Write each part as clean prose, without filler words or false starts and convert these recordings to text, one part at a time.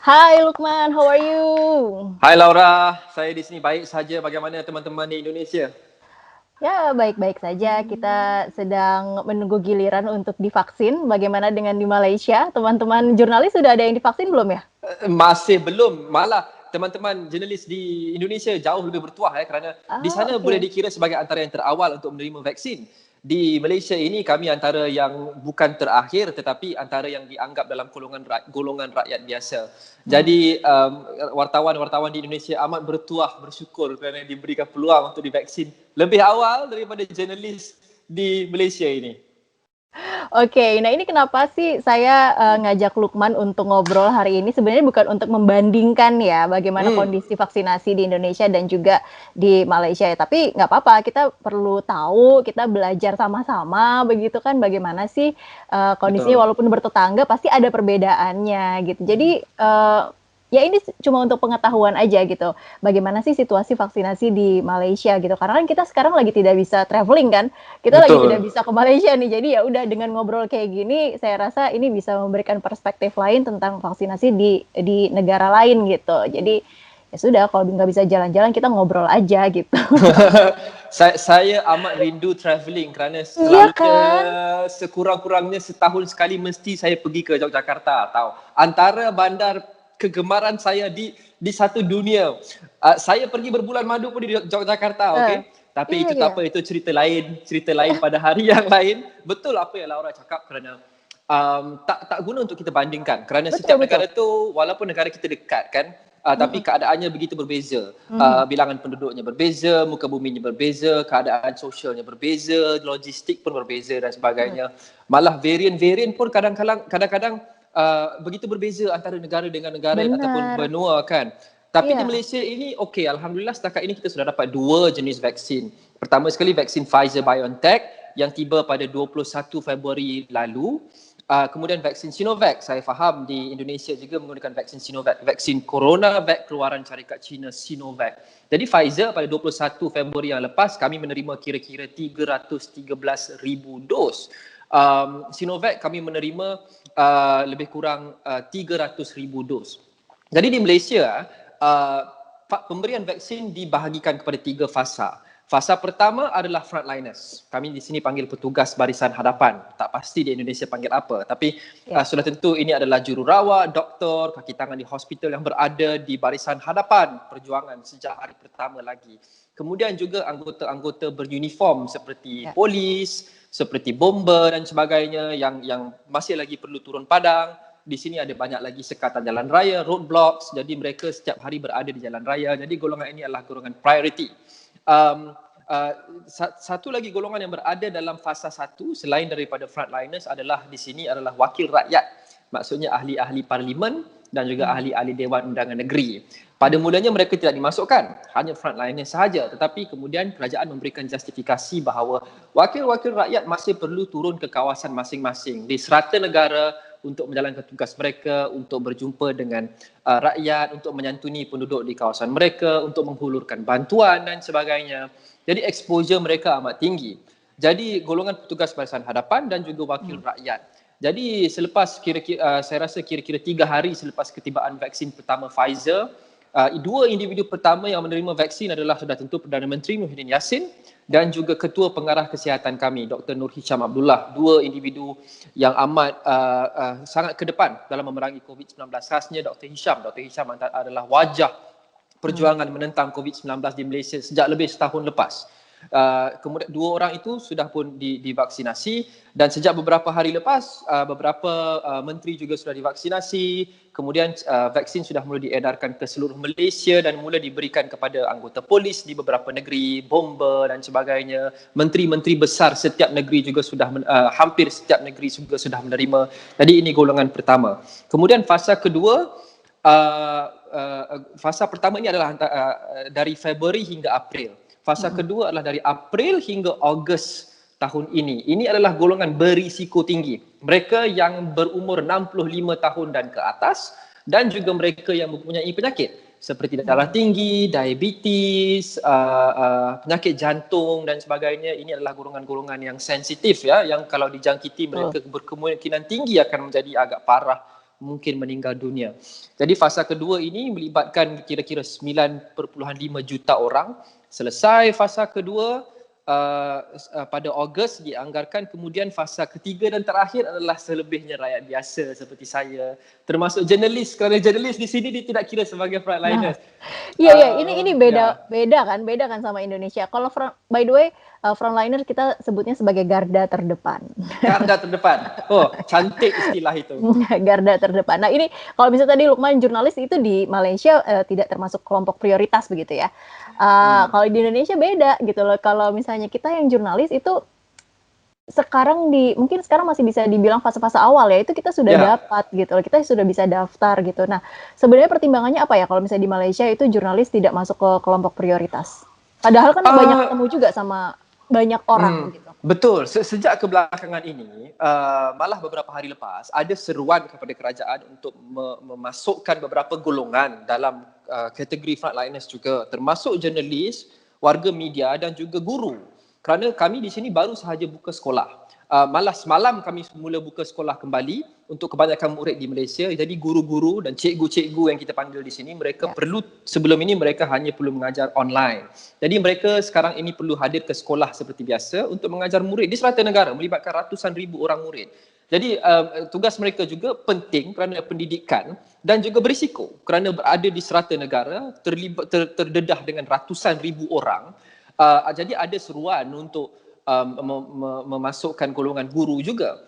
Hai Lukman, how are you? Hai Laura, saya di sini baik saja. Bagaimana teman-teman di Indonesia? Ya, baik-baik saja. Kita sedang menunggu giliran untuk divaksin. Bagaimana dengan di Malaysia? Teman-teman jurnalis sudah ada yang divaksin belum ya? Masih belum, malah teman-teman jurnalis di Indonesia jauh lebih bertuah kerana di Ah, sana boleh oke. dikira sebagai antara yang terawal untuk menerima vaksin. Di Malaysia ini kami antara yang bukan terakhir tetapi antara yang dianggap dalam golongan rakyat biasa. Hmm. Jadi wartawan-wartawan di Indonesia amat bertuah, bersyukur kerana diberikan peluang untuk divaksin lebih awal daripada jurnalis di Malaysia ini. Oke, nah ini kenapa sih saya ngajak Lukman untuk ngobrol hari ini? Sebenarnya bukan untuk membandingkan ya bagaimana Hmm, kondisi vaksinasi di Indonesia dan juga di Malaysia ya. Tapi nggak apa-apa, kita perlu tahu, kita belajar sama-sama begitu kan bagaimana sih kondisinya betul. walaupun bertetangga pasti ada perbedaannya gitu. Jadi ya ini cuma untuk pengetahuan aja gitu. Bagaimana sih situasi vaksinasi di Malaysia gitu? Karena kan kita sekarang lagi tidak bisa traveling kan, kita lagi tidak Betul. bisa ke Malaysia nih. Jadi ya udah dengan ngobrol kayak gini, saya rasa ini bisa memberikan perspektif lain tentang vaksinasi di negara lain gitu. Jadi ya sudah, kalau nggak bisa jalan-jalan kita ngobrol aja gitu. Saya amat rindu travelling kerana Iya selalunya kan? sekurang-kurangnya setahun sekali mesti saya pergi ke Yogyakarta atau antara bandar kegemaran saya di satu dunia. Saya pergi berbulan madu pun di Yogyakarta, Eh, okey. Tapi iya itu tak gitu. apa, itu cerita lain pada hari yang lain. Betul apa yang Laura cakap kerana tak guna untuk kita bandingkan kerana Betul setiap betul. negara tu walaupun negara kita dekat kan, tapi Mm-mm. keadaannya begitu berbeza. Mhm. Bilangan penduduknya berbeza, muka buminya berbeza, keadaan sosialnya berbeza, logistik pun berbeza dan sebagainya. Malah varian-varian pun kadang-kadang begitu berbeza antara negara dengan negara ataupun Benar. benua kan. Tapi di Iya. Malaysia ini okey, alhamdulillah setakat ini kita sudah dapat dua jenis vaksin. Pertama sekali vaksin Pfizer BioNTech yang tiba pada 21 Februari lalu. Kemudian vaksin Sinovac, saya faham di Indonesia juga menggunakan vaksin Sinovac, vaksin CoronaVac keluaran syarikat China Sinovac. Jadi Pfizer pada 21 Februari yang lepas kami menerima kira-kira 313,000 dos. Sinovac kami menerima lebih kurang 300,000 dos. Jadi di Malaysia pemberian vaksin dibahagikan kepada tiga fasa. Fasa pertama adalah frontliners. Kami di sini panggil petugas barisan hadapan. Tak pasti di Indonesia panggil apa. Tapi Ya. sudah tentu ini adalah jururawat, doktor, kaki tangan di hospital yang berada di barisan hadapan perjuangan sejak hari pertama lagi. Kemudian juga anggota-anggota beruniform seperti Ya. polis, seperti bomber dan sebagainya yang masih lagi perlu turun padang. Di sini ada banyak lagi sekatan jalan raya, roadblocks. Jadi mereka setiap hari berada di jalan raya. Jadi golongan ini adalah golongan priority. Um, uh, Satu lagi golongan yang berada dalam fasa satu selain daripada frontliners adalah di sini adalah wakil rakyat. Maksudnya ahli-ahli parlimen dan juga Hmm. ahli-ahli Dewan Undangan Negeri. Pada Hmm. mulanya mereka tidak dimasukkan, hanya frontliners sahaja. Tetapi kemudian kerajaan memberikan justifikasi bahawa wakil-wakil rakyat masih perlu turun ke kawasan masing-masing di serata negara untuk menjalankan tugas mereka, untuk berjumpa dengan rakyat, untuk menyantuni penduduk di kawasan mereka, untuk menghulurkan bantuan dan sebagainya. Jadi exposure mereka amat tinggi. Jadi golongan petugas barisan hadapan dan juga wakil Hmm. rakyat. Jadi selepas saya rasa kira-kira 3 hari selepas ketibaan vaksin pertama Pfizer, dua individu pertama yang menerima vaksin adalah sudah tentu Perdana Menteri Muhyiddin Yassin dan juga Ketua Pengarah Kesihatan kami Dr. Nur Hisham Abdullah. Dua individu yang amat sangat ke depan dalam memerangi COVID-19. Khasnya Dr. Hisham. Dr. Hisham adalah wajah Hmm. perjuangan menentang COVID-19 di Malaysia sejak lebih setahun lepas. Kemudian dua orang itu sudah pun divaksinasi dan sejak beberapa hari lepas beberapa menteri juga sudah divaksinasi. Kemudian vaksin sudah mula diedarkan ke seluruh Malaysia dan mula diberikan kepada anggota polis di beberapa negeri, bomber dan sebagainya. Menteri-menteri besar setiap negeri juga sudah hampir setiap negeri juga sudah menerima. Jadi ini golongan pertama. Kemudian fasa kedua, fasa pertama ini adalah dari Februari hingga April. Fasa Hmm. kedua adalah dari April hingga Ogos tahun ini. Ini adalah golongan berisiko tinggi. Mereka yang berumur 65 tahun dan ke atas dan juga mereka yang mempunyai penyakit seperti darah Hmm. tinggi, diabetes, penyakit jantung dan sebagainya. Ini adalah golongan-golongan yang sensitif ya, yang kalau dijangkiti Betul. mereka berkemungkinan tinggi akan menjadi agak parah mungkin meninggal dunia. Jadi fasa kedua ini melibatkan kira-kira 9.5 juta orang. Selesai fasa kedua pada Ogos dianggarkan, kemudian fasa ketiga dan terakhir adalah selebihnya rakyat biasa seperti saya, termasuk jurnalis, kerana jurnalis di sini dia tidak kira sebagai Nah, frontliners. iya, ini Ya, beda kan sama Indonesia. Kalau by the way, frontliner kita sebutnya sebagai garda terdepan. garda terdepan. Oh, cantik istilah itu. Garda terdepan. Nah, ini kalau misalnya tadi Lukman jurnalis itu di Malaysia tidak termasuk kelompok prioritas begitu ya. Kalau di Indonesia beda gitu loh. Kalau misalnya kita yang jurnalis itu mungkin sekarang masih bisa dibilang fase-fase awal ya, itu kita sudah dapat gitu loh, kita sudah bisa daftar gitu. Nah, sebenarnya pertimbangannya apa ya kalau misalnya di Malaysia itu jurnalis tidak masuk ke kelompok prioritas? Padahal kan banyak ketemu juga sama banyak orang gitu. Betul. Sejak kebelakangan ini, malah beberapa hari lepas, ada seruan kepada kerajaan untuk memasukkan beberapa golongan dalam kategori frontliners juga, termasuk jurnalis, warga media dan juga guru. Kerana kami di sini baru sahaja buka sekolah. Malah semalam kami mula buka sekolah kembali untuk kebanyakan murid di Malaysia. Jadi guru-guru dan cikgu-cikgu yang kita panggil di sini, mereka perlu, sebelum ini mereka hanya perlu mengajar online. Jadi mereka sekarang ini perlu hadir ke sekolah seperti biasa untuk mengajar murid di serata negara, melibatkan ratusan ribu orang murid. Jadi tugas mereka juga penting kerana pendidikan dan juga berisiko kerana berada di serata negara, terdedah dengan ratusan ribu orang. Jadi ada seruan untuk memasukkan golongan guru juga.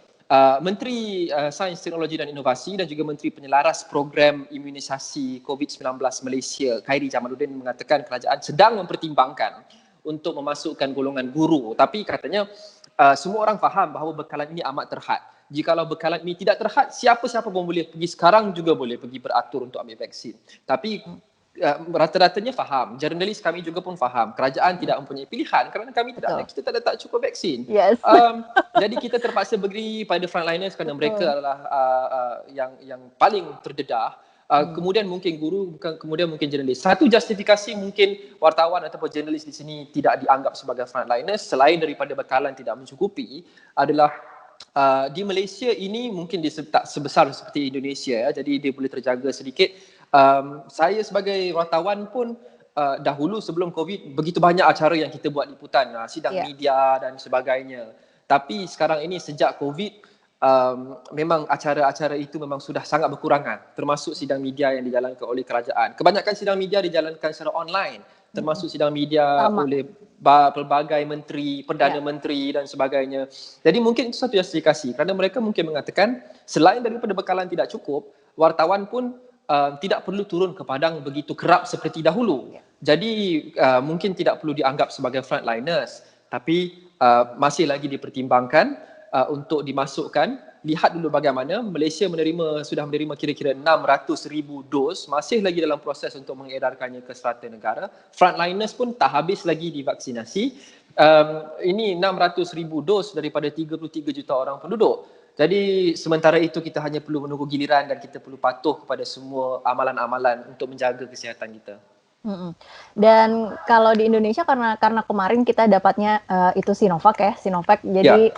Menteri Sains, Teknologi dan Inovasi dan juga Menteri Penyelaras Program Imunisasi COVID-19 Malaysia, Khairi Jamaluddin, mengatakan kerajaan sedang mempertimbangkan untuk memasukkan golongan guru. Tapi katanya semua orang faham bahawa bekalan ini amat terhad. Jikalau bekalan ini tidak terhad, siapa-siapa pun boleh pergi sekarang juga boleh pergi beratur untuk ambil vaksin. Tapi rata-ratanya faham, jurnalis kami juga pun faham, kerajaan tidak mempunyai pilihan kerana kami kita tak cukup vaksin. Yes. Jadi kita terpaksa berdiri pada frontliners kerana mereka adalah yang paling terdedah. Kemudian mungkin guru, kemudian mungkin jurnalis. Satu justifikasi mungkin wartawan ataupun jurnalis di sini tidak dianggap sebagai frontliners selain daripada bekalan tidak mencukupi adalah di Malaysia ini mungkin tak sebesar seperti Indonesia ya, jadi dia boleh terjaga sedikit. Saya sebagai wartawan pun dahulu sebelum COVID begitu banyak acara yang kita buat liputan, sidang media dan sebagainya. Tapi sekarang ini sejak COVID memang acara-acara itu memang sudah sangat berkurangan, termasuk sidang media yang dijalankan oleh kerajaan. Kebanyakan sidang media dijalankan secara online, termasuk sidang media oleh pelbagai menteri, Perdana Menteri dan sebagainya. Jadi mungkin itu satu justifikasi kerana mereka mungkin mengatakan selain daripada bekalan tidak cukup, wartawan pun tidak perlu turun ke padang begitu kerap seperti dahulu. Jadi mungkin tidak perlu dianggap sebagai frontliners, tapi masih lagi dipertimbangkan untuk dimasukkan. Lihat dulu bagaimana Malaysia sudah menerima kira-kira 600,000 dos, masih lagi dalam proses untuk mengedarkannya ke serata negara. Frontliners pun tak habis lagi divaksinasi. Ini 600,000 dos daripada 33 juta orang penduduk. Jadi sementara itu kita hanya perlu menunggu giliran dan kita perlu patuh kepada semua amalan-amalan untuk menjaga kesihatan kita. Dan kalau di Indonesia karena kemarin kita dapatnya itu Sinovac, jadi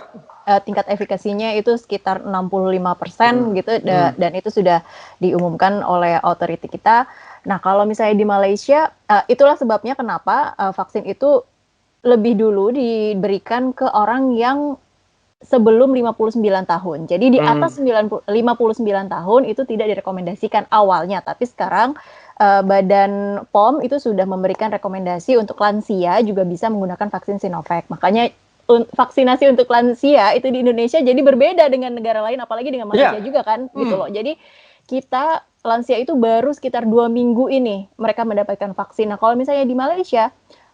tingkat efikasinya itu sekitar 65% gitu, dan itu sudah diumumkan oleh otoriti kita. Nah, kalau misalnya di Malaysia, itulah sebabnya kenapa vaksin itu lebih dulu diberikan ke orang yang sebelum 59 tahun. Jadi di atas 59 tahun itu tidak direkomendasikan awalnya, tapi sekarang Badan POM itu sudah memberikan rekomendasi untuk lansia juga bisa menggunakan vaksin Sinovac. Makanya vaksinasi untuk lansia itu di Indonesia jadi berbeda dengan negara lain, apalagi dengan Malaysia juga kan, gitu loh. Jadi kita lansia itu baru sekitar 2 minggu ini mereka mendapatkan vaksin. Nah, kalau misalnya di Malaysia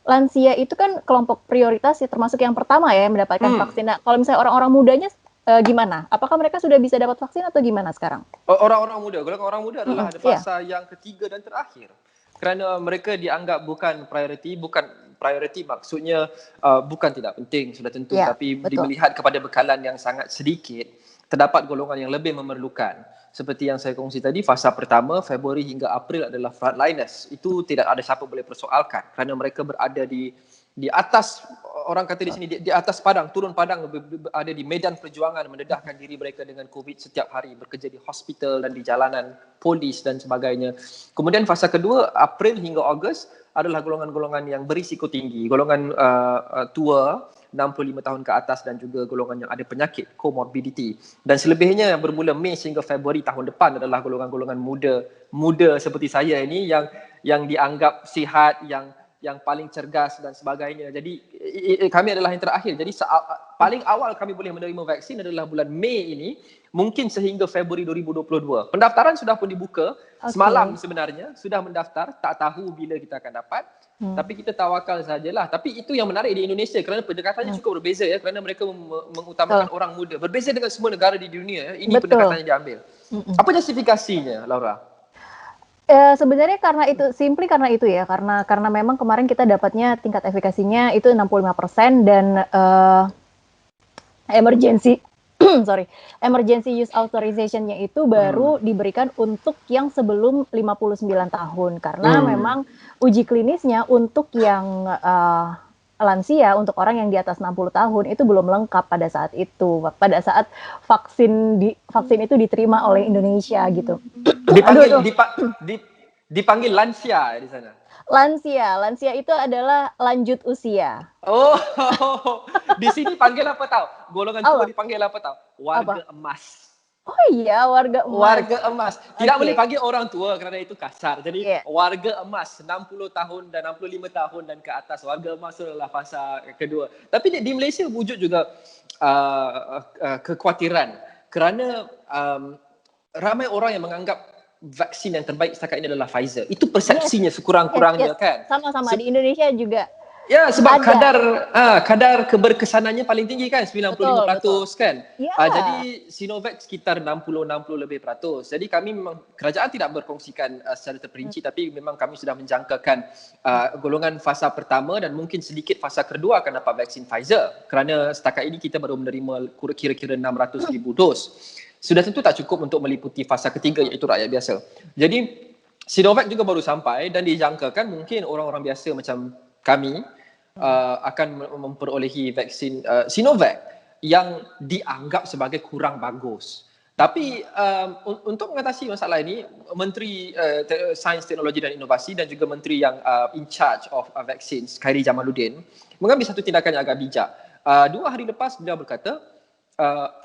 lansia itu kan kelompok prioritas ya, termasuk yang pertama ya yang mendapatkan vaksin. Nah, kalau misalnya orang-orang mudanya gimana? Apakah mereka sudah bisa dapat vaksin atau gimana sekarang? Orang-orang muda adalah fasa yang ketiga dan terakhir. Kerana mereka dianggap bukan priority maksudnya bukan tidak penting sudah tentu, tapi melihat kepada bekalan yang sangat sedikit, terdapat golongan yang lebih memerlukan. Seperti yang saya kongsi tadi, fasa pertama Februari hingga April adalah frontliners. Itu tidak ada siapa boleh persoalkan kerana mereka berada di di atas, orang kata di sini, di atas padang, turun padang, ada di medan perjuangan, mendedahkan diri mereka dengan COVID setiap hari, bekerja di hospital dan di jalanan, polis dan sebagainya. Kemudian fasa kedua, April hingga Ogos, adalah golongan-golongan yang berisiko tinggi, golongan tua, 65 tahun ke atas dan juga golongan yang ada penyakit, comorbidity. Dan selebihnya bermula Mei hingga Februari tahun depan adalah golongan-golongan muda seperti saya ini yang dianggap sihat, yang paling cergas dan sebagainya. Jadi kami adalah yang terakhir. Jadi paling awal kami boleh menerima vaksin adalah bulan Mei ini, mungkin sehingga Februari 2022. Pendaftaran sudah pun dibuka semalam sebenarnya, sudah mendaftar, tak tahu bila kita akan dapat. Tapi kita tawakal sajalah. Tapi itu yang menarik di Indonesia kerana pendekatannya cukup berbeza ya, kerana mereka mengutamakan orang muda. Berbeza dengan semua negara di dunia ya. Ini pendekatannya diambil. Apa justifikasinya, Laura? Sebenarnya karena itu ya, karena memang kemarin kita dapatnya tingkat efikasinya itu 65% dan emergency use authorization-nya itu baru diberikan untuk yang sebelum 59 tahun karena memang uji klinisnya untuk yang lansia, untuk orang yang di atas 60 tahun itu belum lengkap pada saat itu, pada saat vaksin itu diterima oleh Indonesia gitu. Dipanggil lansia di sana. Lansia itu adalah lanjut usia. Oh, di sini panggil apa tahu? Golongan tua dipanggil apa tahu? Warga emas. Oh iya, warga emas. Warga emas. Tidak boleh panggil orang tua kerana itu kasar. Jadi warga emas 60 tahun dan 65 tahun dan ke atas. Warga emas adalah fasa kedua. Tapi di Malaysia wujud juga kekhawatiran kerana ramai orang yang menganggap vaksin yang terbaik setakat ini adalah Pfizer. Itu persepsinya sekurang-kurangnya kan. Sama-sama di Indonesia juga. Ya, sebab kadar keberkesanannya paling tinggi kan, 95% kan. Jadi Sinovac sekitar 60 lebih peratus. Jadi kami memang, kerajaan tidak berkongsikan secara terperinci, tapi memang kami sudah menjangkakan golongan fasa pertama dan mungkin sedikit fasa kedua akan dapat vaksin Pfizer. Kerana setakat ini kita baru menerima kira-kira 600,000 dos. Sudah tentu tak cukup untuk meliputi fasa ketiga iaitu rakyat biasa. Jadi Sinovac juga baru sampai dan dijangkakan mungkin orang-orang biasa macam kami akan memperolehi vaksin Sinovac yang dianggap sebagai kurang bagus. Tapi untuk mengatasi masalah ini, Menteri Sains, Teknologi dan Inovasi dan juga Menteri yang in charge of vaccines, Khairy Jamaluddin, mengambil satu tindakan yang agak bijak. 2 hari lepas beliau berkata,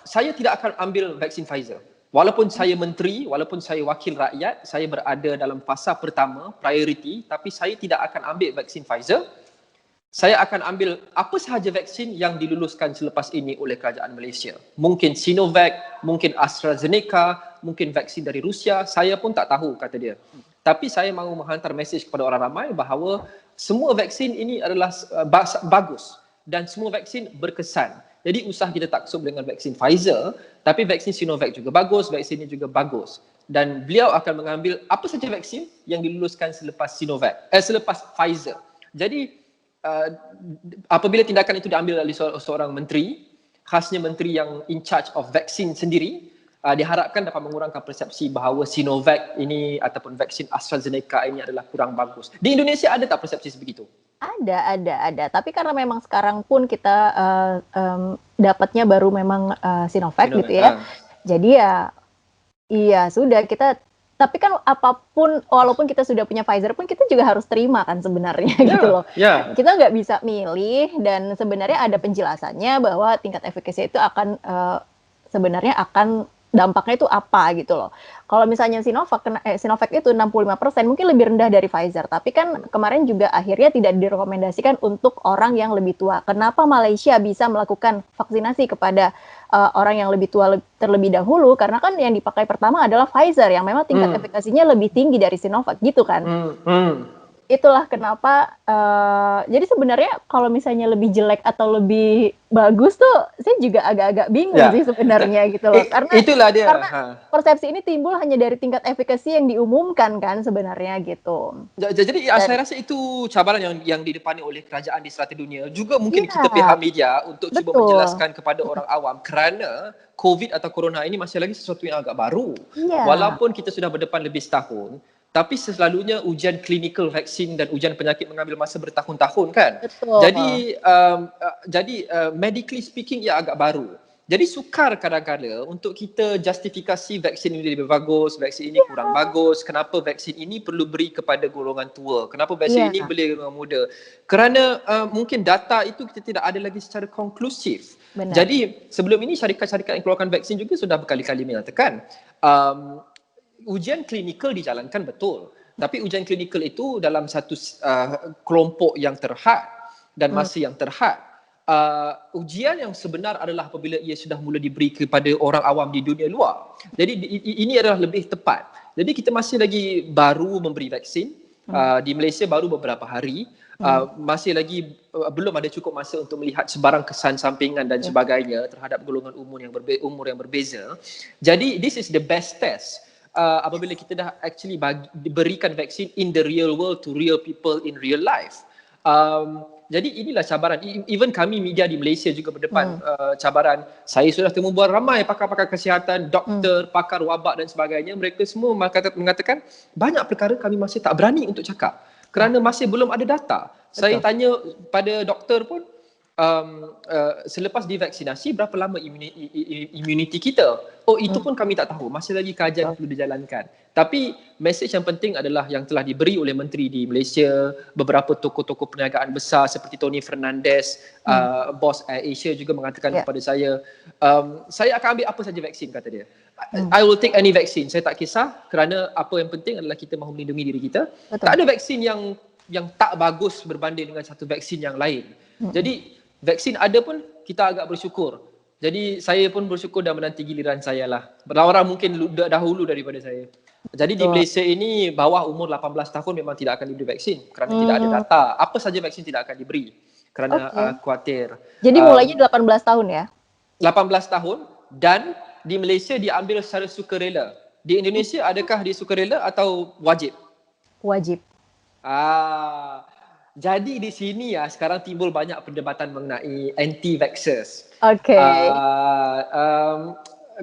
saya tidak akan ambil vaksin Pfizer. Walaupun saya menteri, walaupun saya wakil rakyat, saya berada dalam fasa pertama, priority, tapi saya tidak akan ambil vaksin Pfizer. Saya akan ambil apa sahaja vaksin yang diluluskan selepas ini oleh kerajaan Malaysia. Mungkin Sinovac, mungkin AstraZeneca, mungkin vaksin dari Rusia, saya pun tak tahu, kata dia. Tapi saya mahu menghantar mesej kepada orang ramai bahawa semua vaksin ini adalah bagus dan semua vaksin berkesan. Jadi usah kita taksub dengan vaksin Pfizer, tapi vaksin Sinovac juga bagus, vaksin ini juga bagus. Dan beliau akan mengambil apa saja vaksin yang diluluskan selepas selepas Pfizer. Jadi apabila tindakan itu diambil oleh seorang menteri, khasnya menteri yang in charge of vaksin sendiri, diharapkan dapat mengurangkan persepsi bahawa Sinovac ini ataupun vaksin AstraZeneca ini adalah kurang bagus. Di Indonesia ada tak persepsi sebegitu? Ada. Tapi karena memang sekarang pun kita dapatnya baru memang Sinovac gitu ya. Jadi iya sudah kita. Tapi kan apapun, walaupun kita sudah punya Pfizer pun kita juga harus terima kan sebenarnya gitu loh. Kita nggak bisa milih dan sebenarnya ada penjelasannya bahwa tingkat efikasi itu akan sebenarnya akan dampaknya itu apa gitu loh. Kalau misalnya Sinovac itu 65%, mungkin lebih rendah dari Pfizer. Tapi kan kemarin juga akhirnya tidak direkomendasikan untuk orang yang lebih tua. Kenapa Malaysia bisa melakukan vaksinasi kepada orang yang lebih tua terlebih dahulu? Karena kan yang dipakai pertama adalah Pfizer yang memang tingkat efikasinya lebih tinggi dari Sinovac gitu kan. Itulah kenapa jadi sebenarnya kalau misalnya lebih jelek atau lebih bagus tuh saya juga agak-agak bingung sih sebenarnya gitu loh. Karena persepsi ini timbul hanya dari tingkat efikasi yang diumumkan kan sebenarnya gitu. Jadi saya rasa itu cabaran yang didepani oleh kerajaan di serata dunia. Juga mungkin kita pihak media untuk cuba menjelaskan kepada orang awam kerana COVID atau corona ini masih lagi sesuatu yang agak baru. Walaupun kita sudah berdepan lebih setahun, Tapi selalunya ujian klinikal vaksin dan ujian penyakit mengambil masa bertahun-tahun kan. Betul. Jadi medically speaking ia agak baru. Jadi sukar kadang-kadang untuk kita justifikasi vaksin ini lebih bagus, vaksin ini kurang bagus, kenapa vaksin ini perlu beri kepada golongan tua, kenapa vaksin ini boleh golongan muda. Kerana mungkin data itu kita tidak ada lagi secara konklusif. Benar. Jadi sebelum ini syarikat-syarikat yang keluarkan vaksin juga sudah berkali-kali menyatakan ujian klinikal dijalankan betul. Tapi ujian klinikal itu dalam satu kelompok yang terhad dan masa yang terhad. Ujian yang sebenar adalah apabila ia sudah mula diberi kepada orang awam di dunia luar. Jadi ini adalah lebih tepat. Jadi kita masih lagi baru memberi vaksin. Di Malaysia baru beberapa hari. Masih lagi belum ada cukup masa untuk melihat sebarang kesan sampingan dan sebagainya terhadap golongan umur yang berbeza. Jadi this is the best test. Apabila kita dah actually berikan vaksin in the real world to real people in real life. Jadi inilah cabaran. Even kami media di Malaysia juga berdepan cabaran. Saya sudah temu buat ramai pakar-pakar kesihatan, doktor, pakar wabak dan sebagainya. Mereka semua mengatakan banyak perkara kami masih tak berani untuk cakap kerana masih belum ada data. Saya tanya pada doktor pun, selepas divaksinasi berapa lama immunity kita? Oh, itu pun kami tak tahu. Masih lagi kajian yang perlu dijalankan. Tapi mesej yang penting adalah yang telah diberi oleh menteri di Malaysia, beberapa tokoh-tokoh perniagaan besar seperti Tony Fernandez, bos Air Asia juga mengatakan kepada saya akan ambil apa saja vaksin, kata dia. I will take any vaccine. Saya tak kisah kerana apa yang penting adalah kita mahu melindungi diri kita. Betul. Tak ada vaksin yang tak bagus berbanding dengan satu vaksin yang lain. Jadi vaksin ada pun kita agak bersyukur. Jadi saya pun bersyukur dan menanti giliran saya lah. Orang mungkin dahulu daripada saya. Jadi di Malaysia ini bawah umur 18 tahun memang tidak akan diberi vaksin kerana tidak ada data. Apa saja vaksin tidak akan diberi kerana khawatir. Jadi mulainya 18 tahun ya? 18 tahun dan di Malaysia diambil secara sukarela. Di Indonesia adakah dia sukarela atau wajib? Wajib. Jadi di sini sekarang timbul banyak perdebatan mengenai anti-vaxxers.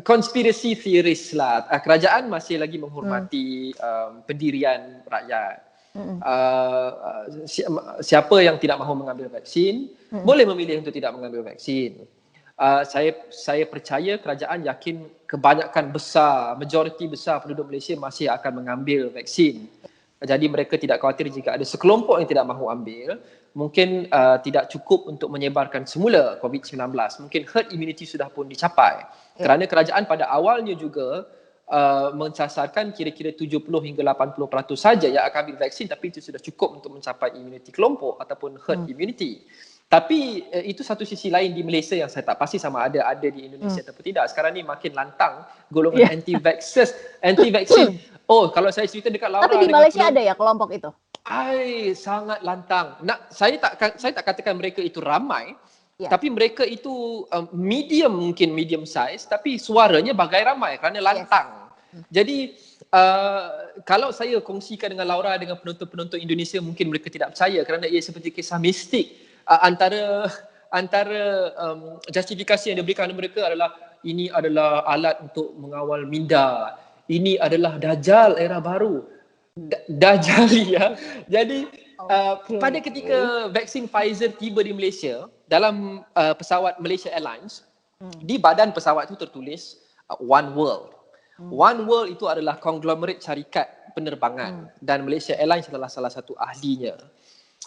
Conspiracy theories lah. Kerajaan masih lagi menghormati pendirian rakyat. Siapa yang tidak mahu mengambil vaksin boleh memilih untuk tidak mengambil vaksin. Saya percaya kerajaan yakin kebanyakan besar, majoriti besar penduduk Malaysia masih akan mengambil vaksin. Jadi mereka tidak khawatir jika ada sekelompok yang tidak mahu ambil. Mungkin tidak cukup untuk menyebarkan semula COVID-19. Mungkin herd immunity sudah pun dicapai. Kerana kerajaan pada awalnya juga mensasarkan kira-kira 70 hingga 80% saja yang akan ambil vaksin, tapi itu sudah cukup untuk mencapai immunity kelompok ataupun herd immunity. Tapi itu satu sisi lain di Malaysia yang saya tak pasti sama ada di Indonesia ataupun tidak. Sekarang ni makin lantang golongan anti-vaksin. Oh, kalau saya cerita dekat Laura. Tapi di Malaysia ada ya kelompok itu? Sangat lantang. Saya tak katakan mereka itu ramai, tapi mereka itu mungkin medium size, tapi suaranya bagai ramai kerana lantang. Jadi kalau saya kongsikan dengan Laura, dengan penonton-penonton Indonesia, mungkin mereka tidak percaya kerana ia seperti kisah mistik. Antara justifikasi yang diberikan mereka adalah ini adalah alat untuk mengawal minda. Ini adalah Dajjal era baru. Dajjali ya. Jadi pada ketika vaksin Pfizer tiba di Malaysia dalam pesawat Malaysia Airlines, di badan pesawat itu tertulis One World. One World itu adalah konglomerat syarikat penerbangan dan Malaysia Airlines adalah salah satu ahlinya.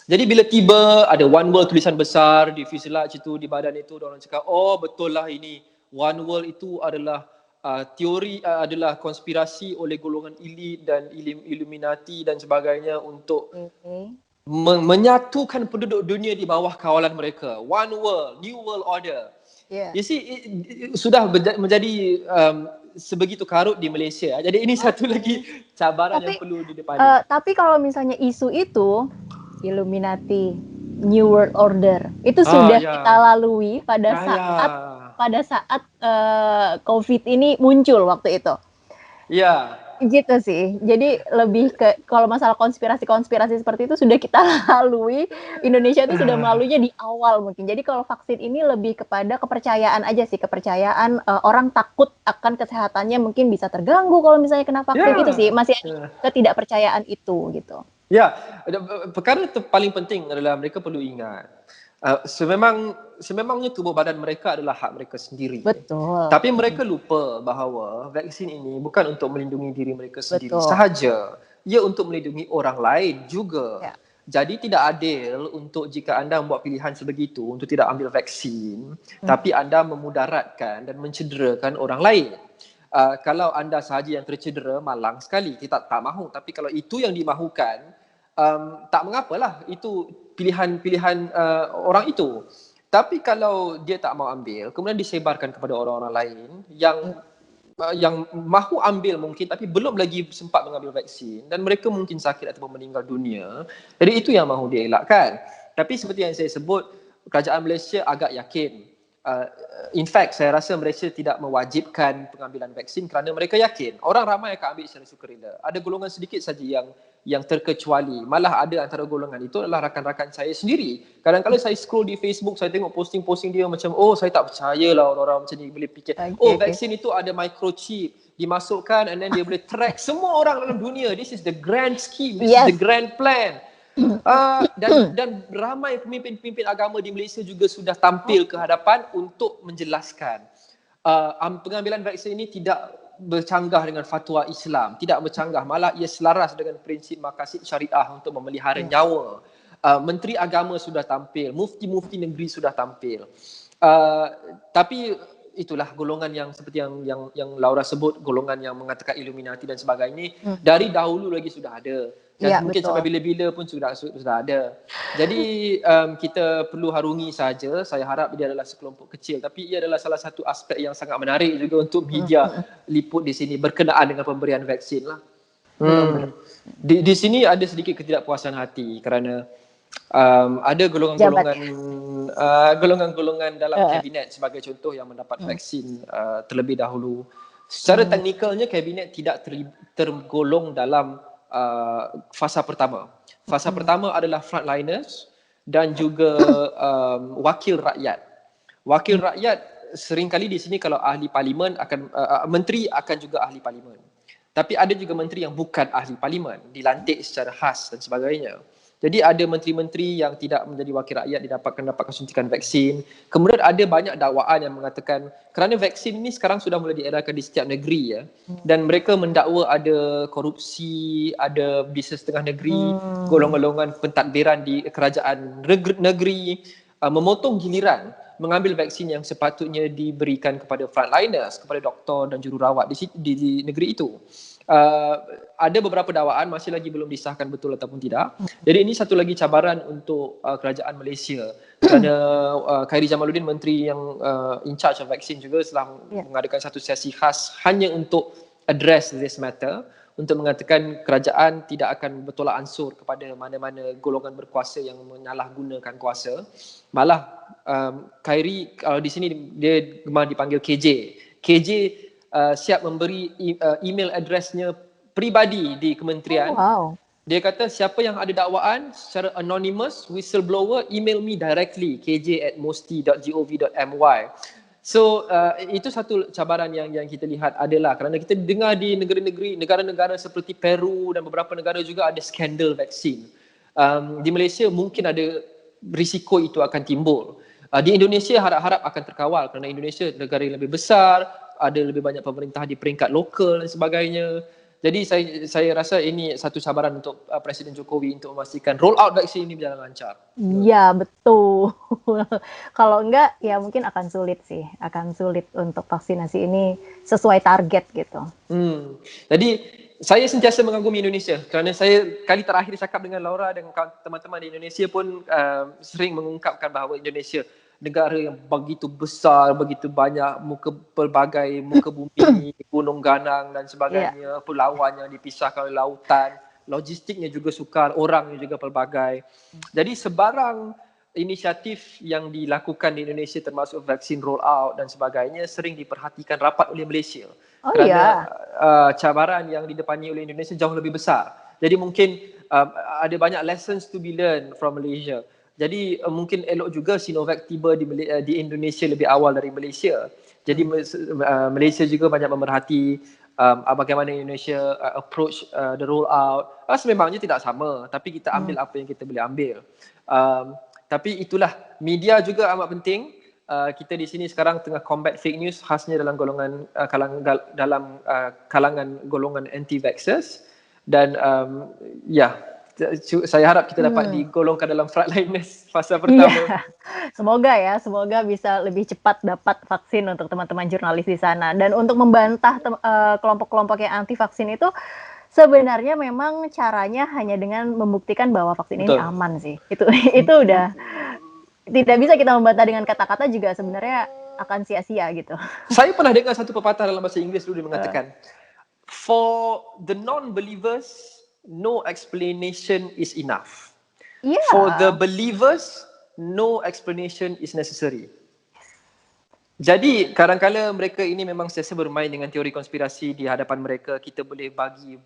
Jadi bila tiba ada One World tulisan besar di fuselage itu, di badan itu, orang cakap, oh betul lah ini One World itu adalah teori, adalah konspirasi oleh golongan elit dan Illuminati dan sebagainya untuk menyatukan penduduk dunia di bawah kawalan mereka. One World, New World Order. You see, sudah menjadi sebegitu karut di Malaysia. Jadi ini satu lagi cabaran yang perlu didepani. Tapi kalau misalnya isu itu Illuminati, New World Order, itu sudah kita lalui pada saat COVID ini muncul waktu itu. Ya. Gitu sih. Jadi lebih ke kalau masalah konspirasi-konspirasi seperti itu sudah kita lalui, Indonesia itu sudah melaluinya di awal mungkin. Jadi kalau vaksin ini lebih kepada kepercayaan aja sih, kepercayaan, orang takut akan kesehatannya mungkin bisa terganggu kalau misalnya kena vaksin, itu sih, Ya, masih ada ya. ketidakpercayaan itu, gitu. Ya, perkara paling penting adalah mereka perlu ingat, sememangnya tubuh badan mereka adalah hak mereka sendiri. Betul, Tapi mereka lupa bahawa vaksin ini bukan untuk melindungi diri mereka sendiri betul. sahaja, ia untuk melindungi orang lain juga. Ya, Jadi tidak adil untuk jika anda membuat pilihan sebegitu untuk tidak ambil vaksin, mhm, tapi anda memudaratkan dan mencederakan orang lain. Kalau anda sahaja yang tercedera, malang sekali, kita tak mahu. Tapi kalau itu yang dimahukan, tak mengapalah, itu pilihan-pilihan orang itu. Tapi kalau dia tak mau ambil, kemudian disebarkan kepada orang-orang lain mhm, yang mahu ambil mungkin tapi belum lagi sempat mengambil vaksin dan mereka mungkin sakit ataupun meninggal dunia. Jadi itu yang mahu dia elakkan. Tapi seperti yang saya sebut, kerajaan Malaysia agak yakin. Uh, in fact, saya rasa Malaysia tidak mewajibkan pengambilan vaksin kerana mereka yakin orang ramai akan ambil secara sukarela. Ada golongan sedikit saja yang terkecuali. Malah ada antara golongan itu adalah rakan-rakan saya sendiri. Kadang-kadang saya scroll di Facebook, saya tengok posting-posting dia macam, oh saya tak percayalah orang-orang macam ni boleh fikir, oh oke, oke. vaksin itu ada microchip, dimasukkan and then dia boleh track semua orang dalam dunia. This is the grand scheme, this is the Yes. grand plan. Dan ramai pemimpin-pemimpin agama di Malaysia juga sudah tampil ke hadapan untuk menjelaskan pengambilan vaksin ini tidak bercanggah dengan fatwa Islam, tidak bercanggah, malah ia selaras dengan prinsip maqasid syariah untuk memelihara Ya. nyawa. Menteri agama sudah tampil, mufti-mufti negeri sudah tampil. Uh, tapi itulah golongan yang seperti yang Laura sebut, golongan yang mengatakan Illuminati dan sebagainya, Hmm. dari dahulu lagi sudah ada Iya, dan mungkin sampai betul. bila-bila pun sudah ada. Jadi kita perlu harungi saja. Saya harap dia adalah sekelompok kecil, tapi ia adalah salah satu aspek yang sangat menarik juga untuk Mhm, media mhm. liput di sini berkenaan dengan pemberian vaksin lah. Betul, betul. Di sini ada sedikit ketidakpuasan hati kerana ada Jabat golongan-golongan ya? golongan-golongan dalam Heeh. kabinet sebagai contoh yang mendapat Mhm. vaksin terlebih dahulu. Secara Mmm, teknikalnya kabinet tidak tergolong dalam fasa pertama. Fasa mhm. pertama adalah frontliners dan juga wakil rakyat. Wakil Mmm, rakyat seringkali di sini kalau ahli parlimen akan menteri akan juga ahli parlimen. Tapi ada juga menteri yang bukan ahli parlimen, dilantik secara khas dan sebagainya. Jadi ada menteri-menteri yang tidak menjadi wakil rakyat dapatkan suntikan vaksin. Kemudian ada banyak dakwaan yang mengatakan kerana vaksin ini sekarang sudah mulai diedarkan di setiap negeri ya. Dan mereka mendakwa ada korupsi, ada bisnes tengah negeri, mmm. golongan-golongan pentadbiran di kerajaan negeri memotong giliran mengambil vaksin yang sepatutnya diberikan kepada frontliners, kepada doktor dan jururawat di negeri itu. Uh, ada beberapa dakwaan masih lagi belum disahkan betul ataupun tidak. Jadi ini satu lagi cabaran untuk kerajaan Malaysia kerana Khairi Jamaluddin, menteri yang in charge of vaksin juga telah Ya. mengadakan satu sesi khas hanya untuk address this matter, untuk mengatakan kerajaan tidak akan bertolak ansur kepada mana-mana golongan berkuasa yang menyalahgunakan kuasa. Malah Khairi kalau di sini dia gemar dipanggil KJ. KJ siap memberi email addressnya peribadi di Oh, kementerian. wow. Dia kata siapa yang ada dakwaan secara anonymous, whistleblower, email me directly kj@mosti.gov.my. So itu satu cabaran yang kita lihat adalah kerana kita dengar di negara-negara seperti Peru dan beberapa negara juga ada skandal vaksin. Di Malaysia mungkin ada risiko itu akan timbul. Di Indonesia harap-harap akan terkawal kerana Indonesia negara yang lebih besar, ada lebih banyak pemerintah di peringkat lokal dan sebagainya. Jadi saya rasa ini satu cabaran untuk Presiden Jokowi untuk memastikan roll out vaksin ini berjalan lancar. Iya, betul. Kalau enggak, ya mungkin akan sulit sih, akan sulit untuk vaksinasi ini sesuai target gitu. Jadi saya sentiasa mengagumi Indonesia kerana saya kali terakhir cakap dengan Laura dan teman-teman di Indonesia pun sering mengungkapkan bahawa Indonesia negara yang begitu besar, begitu banyak pelbagai muka bumi, gunung ganang dan Iya. sebagainya, pulauan yang dipisahkan oleh lautan, logistiknya juga sukar, orangnya juga pelbagai. Jadi sebarang inisiatif yang dilakukan di Indonesia termasuk vaksin roll out dan sebagainya sering diperhatikan rapat oleh Malaysia. Oh Kerana iya. cabaran yang didepani oleh Indonesia jauh lebih besar. Jadi mungkin ada banyak lessons to be learned from Malaysia. Jadi mungkin elok juga Sinovac tiba di Indonesia lebih awal dari Malaysia. Jadi Malaysia juga banyak memerhati bagaimana Indonesia approach the roll out. Sememangnya tidak sama, tapi kita ambil apa yang kita boleh ambil. Tapi itulah, media juga amat penting. Kita di sini sekarang tengah combat fake news, khasnya dalam kalangan golongan anti-vaxxers. Dan saya harap kita dapat digolongkan dalam frontliners fasa pertama. Iya, semoga ya, semoga bisa lebih cepat dapat vaksin untuk teman-teman jurnalis di sana. Dan untuk membantah kelompok-kelompok yang anti vaksin itu, sebenarnya memang caranya hanya dengan membuktikan bahwa vaksin ini aman sih. Itu udah tidak bisa kita membantah dengan kata-kata, juga sebenarnya akan sia-sia gitu. Saya pernah dengar satu pepatah dalam bahasa Inggeris dulu, dia mengatakan, for the non-believers, no explanation is enough. Yeah. For the believers, no explanation is necessary. Jadi kadang-kadang mereka ini memang sentiasa bermain dengan teori konspirasi di hadapan mereka. Kita boleh bagi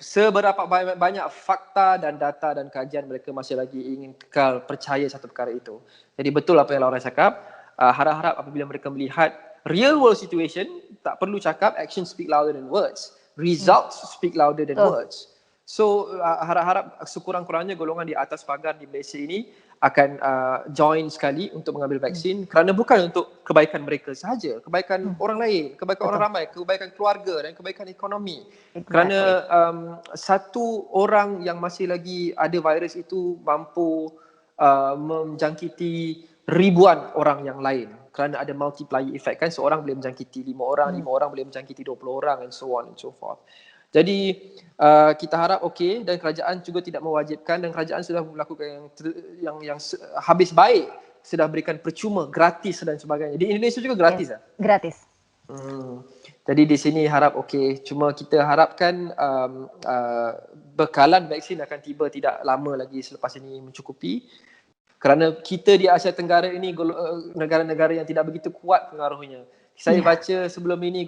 seberapa banyak fakta dan data dan kajian, mereka masih lagi ingin kekal percaya satu perkara itu. Jadi betul apa yang Laura cakap. Harap-harap apabila mereka melihat real world situation, tak perlu cakap, action speak louder than words. Results speak louder than words. So harap-harap sekurang-kurangnya golongan di atas pagar di Malaysia ini akan join sekali untuk mengambil vaksin, kerana bukan untuk kebaikan mereka sahaja, kebaikan orang lain, kebaikan orang ramai, kebaikan keluarga dan kebaikan ekonomi. Kerana satu orang yang masih lagi ada virus itu mampu menjangkiti ribuan orang yang lain, kerana ada multiplier effect kan, seorang boleh menjangkiti 5 orang, 5 orang boleh menjangkiti 20 orang, and so on and so forth. Jadi kita harap okey, dan kerajaan juga tidak mewajibkan, dan kerajaan sudah melakukan yang habis baik, sudah berikan percuma, gratis dan sebagainya. Di Indonesia juga gratis. Gratis. Jadi di sini harap okey, cuma kita harapkan bekalan vaksin akan tiba tidak lama lagi selepas ini mencukupi. Kerana kita di Asia Tenggara ini negara-negara yang tidak begitu kuat pengaruhnya. Saya baca sebelum ini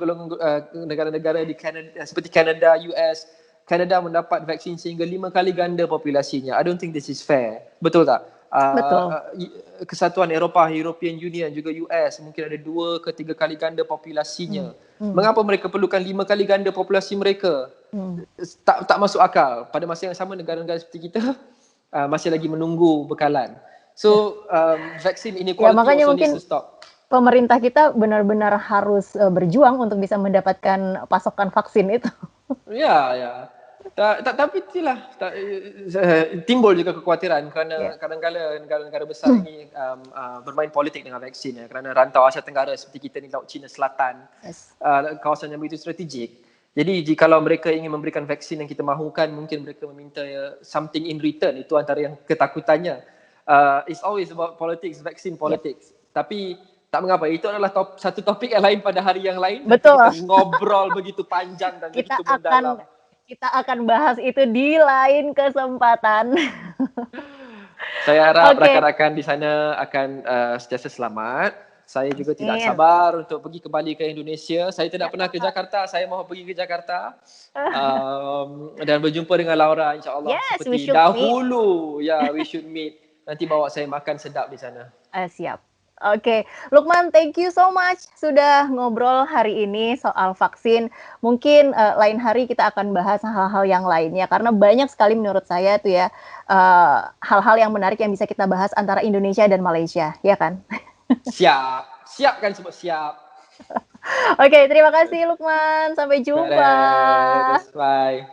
negara-negara di Canada, seperti Canada, US, Canada mendapat vaksin sehingga 5 kali ganda populasinya. I don't think this is fair. Betul tak? Betul. Kesatuan Eropah, European Union, juga US mungkin ada 2 ke 3 kali ganda populasinya. Mengapa mereka perlukan 5 kali ganda populasi mereka? Tak masuk akal. Pada masa yang sama, negara-negara seperti kita masih lagi menunggu bekalan. So vaksin inequality also needs to stop. Pemerintah kita benar-benar harus berjuang untuk bisa mendapatkan pasokan vaksin itu. Ya. Tapi itulah, timbul juga kekhawatiran kerana kadang-kadang negara-negara besar ini bermain politik dengan vaksin ya, kerana rantau Asia Tenggara seperti kita ni, Laut Cina Selatan, kawasan yang begitu strategik. Jadi jikalau mereka ingin memberikan vaksin yang kita mahukan, mungkin mereka meminta something in return. Itu antara yang ketakutannya. It's always about politics, vaccine politics. Tapi tak mengapa, itu adalah satu topik yang lain pada hari yang lain. Betul. Kita ngobrol begitu panjang dan begitu mendalam. Kita akan bahas itu di lain kesempatan. Saya harap rakan-rakan di sana akan sentiasa selamat. Saya juga tidak sabar untuk pergi kembali ke Indonesia. Saya tidak pernah ke Jakarta. Saya mahu pergi ke Jakarta dan berjumpa dengan Laura, insya-Allah, seperti dahulu. We should meet. Nanti bawa saya makan sedap di sana. Siap. Oke, Lukman, thank you so much sudah ngobrol hari ini soal vaksin. Mungkin lain hari kita akan bahas hal-hal yang lainnya, karena banyak sekali menurut saya tuh ya hal-hal yang menarik yang bisa kita bahas antara Indonesia dan Malaysia, ya kan? Siap kan, semua siap. Oke, terima kasih Lukman, sampai jumpa. Bye.